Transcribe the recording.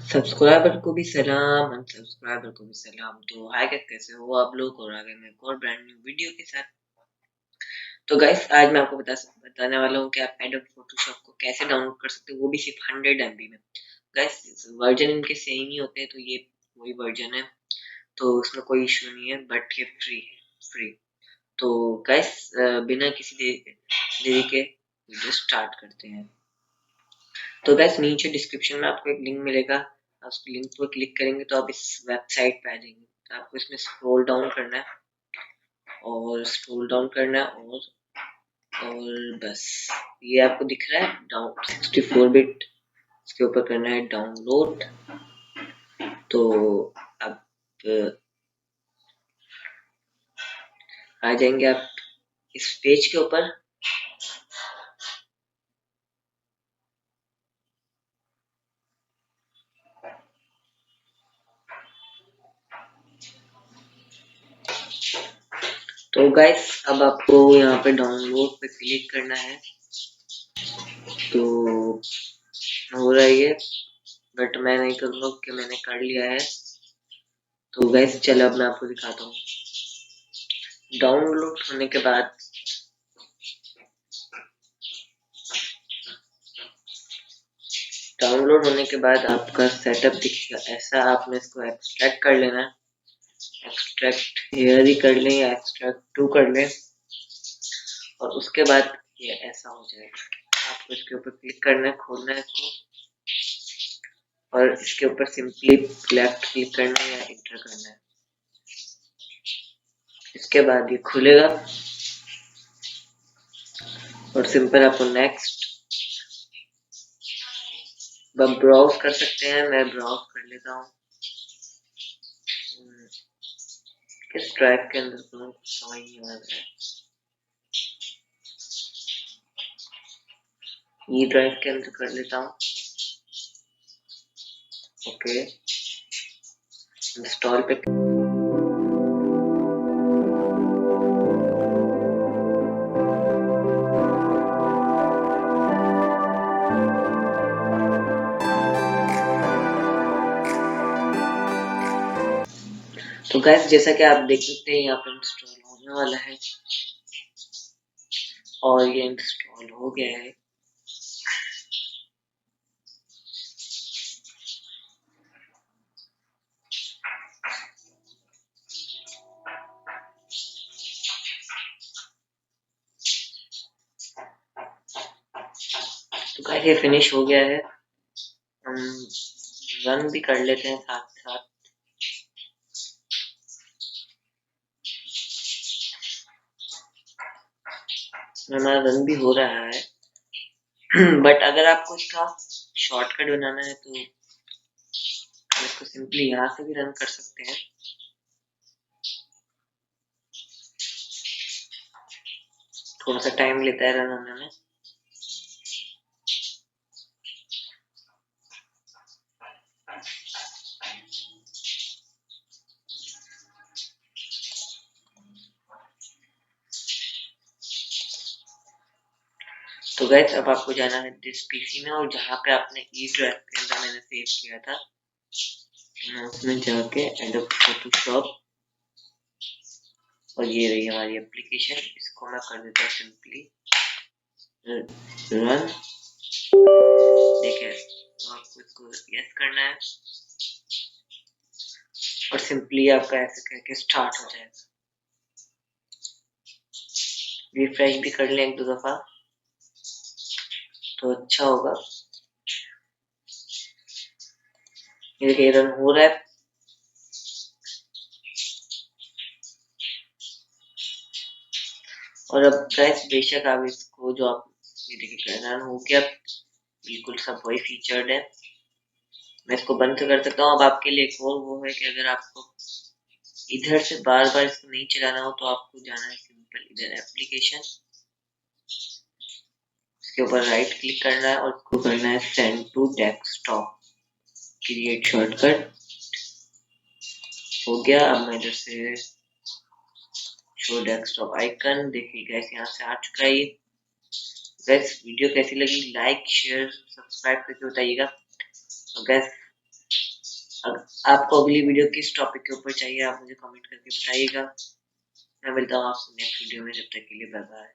Subscriber को भी सलाम, अनसब्सक्राइबर को भी सलाम। तो हाय गाइस, कैसे हो आप लोग? और आ गए मैं एक और ब्रांड न्यू वीडियो के साथ। तो गाइस आज मैं आपको बताने वाला हूँ कि आप एडोबी फोटोशॉप को कैसे डाउनलोड कर सकते हो, वो भी सिर्फ 100 MB में। गाइस वर्जन इनके सेम ही होते हैं, तो ये वही वर्जन है, तो उसमें कोई इशू नहीं है, बट ये फ्री है, फ्री। तो गाइस बिना किसी देरी के वीडियो स्टार्ट करते हैं। तो गाइस नीचे डिस्क्रिप्शन में आपको एक लिंक मिलेगा, आप उस लिंक पर क्लिक करेंगे तो आप इस वेबसाइट पे आ जाएंगे। तो आपको इसमें स्क्रॉल डाउन करना है और स्क्रॉल डाउन करना है और बस ये आपको दिख रहा है डाउन 64 बिट, इसके ऊपर करना है डाउनलोड। तो अब आ जाएंगे आप इस पेज के ऊपर। तो गाइस अब आपको यहाँ पे डाउनलोड पे क्लिक करना है। तो हो रहा है ये, बट मैं नहीं करूँगा कि मैंने कर लिया है। तो गाइस चलो अब मैं आपको दिखाता हूँ। डाउनलोड होने के बाद आपका सेटअप दिखेगा ऐसा। आपने इसको एक्सट्रैक्ट कर लेना है, एक्सट्रैक्ट हियर ही कर लें या एक्सट्रैक्ट टू कर लें, और उसके बाद ये ऐसा हो जाएगा। आपको इसके ऊपर क्लिक करना है, खोलना है इसको, और इसके ऊपर सिंपली लेफ्ट क्लिक करना है या एंटर करना है। इसके बाद ये खुलेगा और सिंपल आपको नेक्स्ट ब्राउज कर सकते हैं। मैं ब्राउज कर लेता हूँ। किस ड्राइव के अंदर समझ नहीं आ रहा है, ई ड्राइव के अंदर कर लेता हूँ। ओके, इंस्टॉल पे तो गाइस जैसा कि आप देख सकते हैं यहाँ पे इंस्टॉल होने वाला है और ये इंस्टॉल हो गया है। तो गाइस ये फिनिश हो गया है। हम रन भी कर लेते हैं साथ साथ। हमारा रन भी हो रहा है बट अगर आपको इसका शॉर्टकट बनाना है तो इसको सिंपली यहाँ से भी रन कर सकते हैं। थोड़ा सा टाइम लेता है रन होने में। तो गाइस अब आपको जाना है दिस पीसी में, और जहाँ पे आपने ई ड्राइव के अंदर मैंने सेव किया था, उसमें जाके एडोबी फोटोशॉप, और ये रही हमारी एप्लीकेशन। इसको मैं कर देता हूँ सिंपली रन। देखिए आपको इसको यस करना है और सिंपली आपका ऐसे करके स्टार्ट हो जाएगा। रिफ्रेश भी कर लें एक दो दफा तो अच्छा होगा। ये देखिए रन हो रहा है। और अब गाइस बेशक आप इसको जो आप ये देखिए रन हो गया, बिल्कुल सब वही फीचर्ड है। मैं इसको बंद कर सकता हूँ। अब आपके लिए एक और वो है कि अगर आपको इधर से बार बार इसको नहीं चलाना हो तो आपको जाना है सिंपल इधर एप्लीकेशन, इसके ऊपर राइट क्लिक करना है और इसको करना है send to desktop, create shortcut. हो गया। अब मैं इधर से शो डेस्कटॉप आइकन, देखिए गैस यहाँ से आ चुका है। गैस वीडियो कैसी लगी लाइक शेयर सब्सक्राइब करके बताइएगा। गैस आपको अगली वीडियो किस टॉपिक के ऊपर चाहिए आप मुझे कमेंट करके बताइएगा। मैं मिलता हूँ आपसे नेक्स्ट वीडियो में, जब तक के लिए बाय बाय।